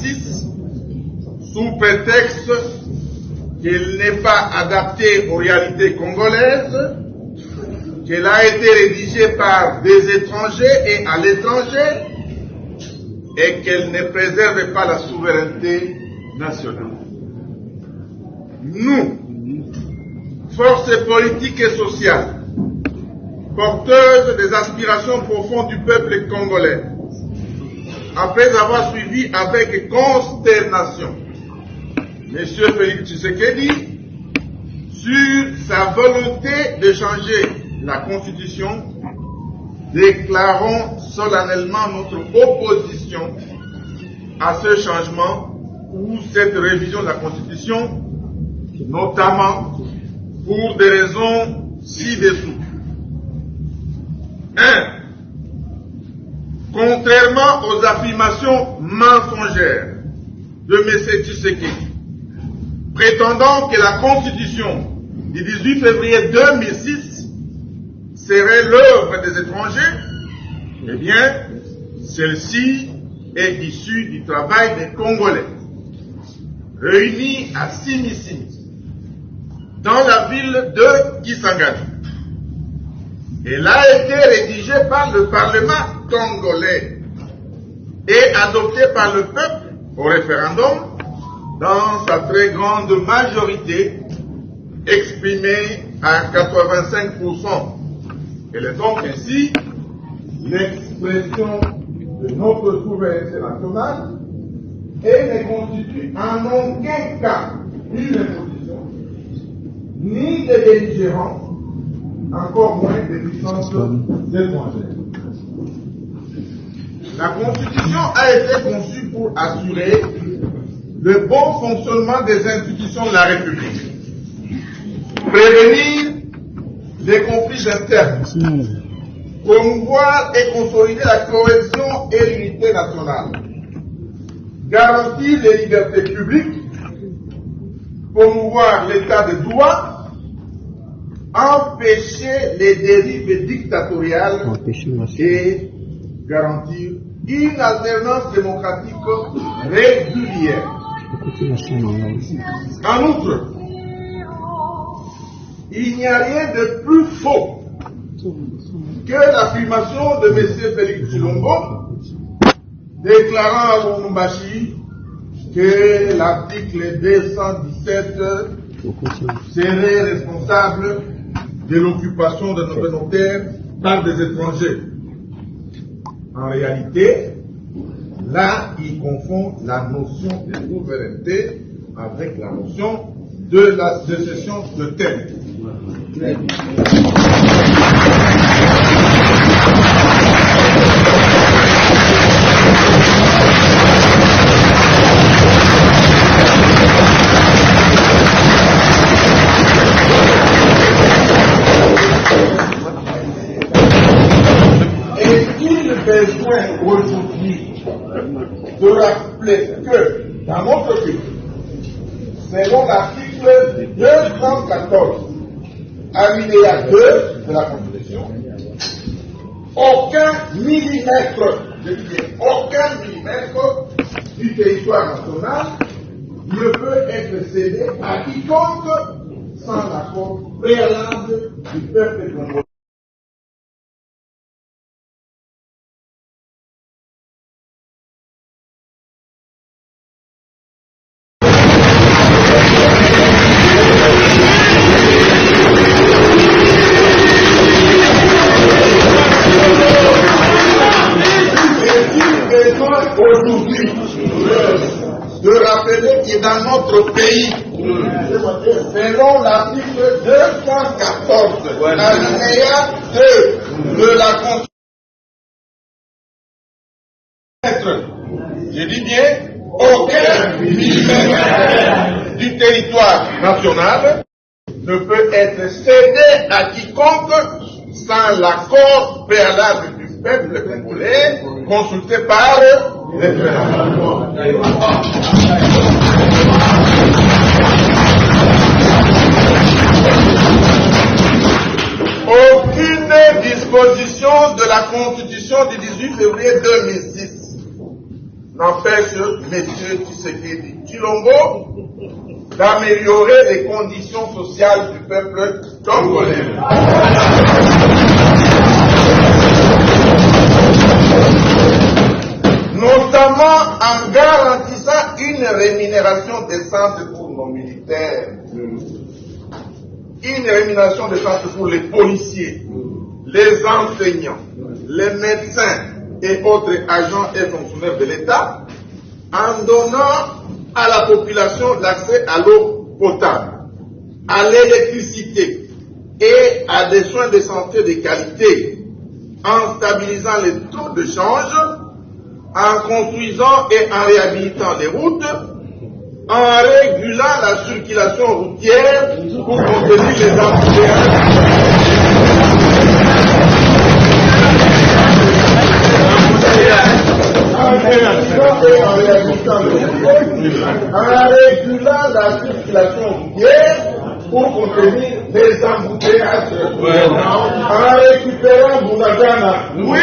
2006 sous prétexte qu'elle n'est pas adaptée aux réalités congolaises, qu'elle a été rédigée par des étrangers et à l'étranger, et qu'elle ne préserve pas la souveraineté nationale. Nous, forces politiques et sociales, porteuses des aspirations profondes du peuple congolais, après avoir suivi avec consternation M. Félix Tshisekedi sur sa volonté de changer la Constitution, déclarons solennellement notre opposition à ce changement ou cette révision de la Constitution, notamment pour des raisons ci-dessous. 1. Contrairement aux affirmations mensongères de M. Tshisekedi, prétendant que la Constitution du 18 février 2006 serait l'œuvre des étrangers, eh bien, celle-ci est issue du travail des Congolais, réunis à Simissi, dans la ville de Kisangani. Elle a été rédigée par le Parlement congolais et adoptée par le peuple au référendum dans sa très grande majorité, exprimée à 85%. Elle est donc ainsi l'expression de notre souveraineté nationale et ne constitue en aucun cas une imposition, ni de belligérants, encore moins des puissances étrangères. La Constitution a été conçue pour assurer le bon fonctionnement des institutions de la République, prévenir les conflits internes, promouvoir et consolider la cohésion et l'unité nationale, garantir les libertés publiques, promouvoir l'état de droit, empêcher les dérives dictatoriales et garantir une alternance démocratique régulière. En outre, il n'y a rien de plus faux que l'affirmation de M. Félix Tshilombo déclarant à Lubumbashi que l'article 217 serait responsable de l'occupation de nos terres par des étrangers. En réalité, là, il confond la notion de souveraineté avec la notion de la sécession de terre. Besoin aujourd'hui de rappeler que dans notre pays, selon l'article 214, alinéa 2 de la Constitution, aucun millimètre du territoire national ne peut être cédé à quiconque sans l'accord préalable du peuple congolais. Aujourd'hui, de rappeler que dans notre pays, selon l'article 214, alinéa 2 de la Constitution, je dis bien, aucun millimètre du territoire national ne peut être cédé à quiconque sans l'accord préalable du peuple congolais consulté par les référendums. Aucune disposition de la Constitution du 18 février 2006 n'empêche M. Tshisekedi Tshilombo d'améliorer les conditions sociales du peuple congolais. Notamment en garantissant une rémunération décente pour nos militaires, une rémunération décente pour les policiers, les enseignants, les médecins et autres agents et fonctionnaires de l'État, en donnant à la population l'accès à l'eau potable, à l'électricité et à des soins de santé de qualité, en stabilisant les taux de change, en construisant et en réhabilitant les routes, en régulant la circulation routière pour contenir les embouteillages. En régulant la circulation routière pour contenir les embouteillages. En récupérant Bounagana. Oui.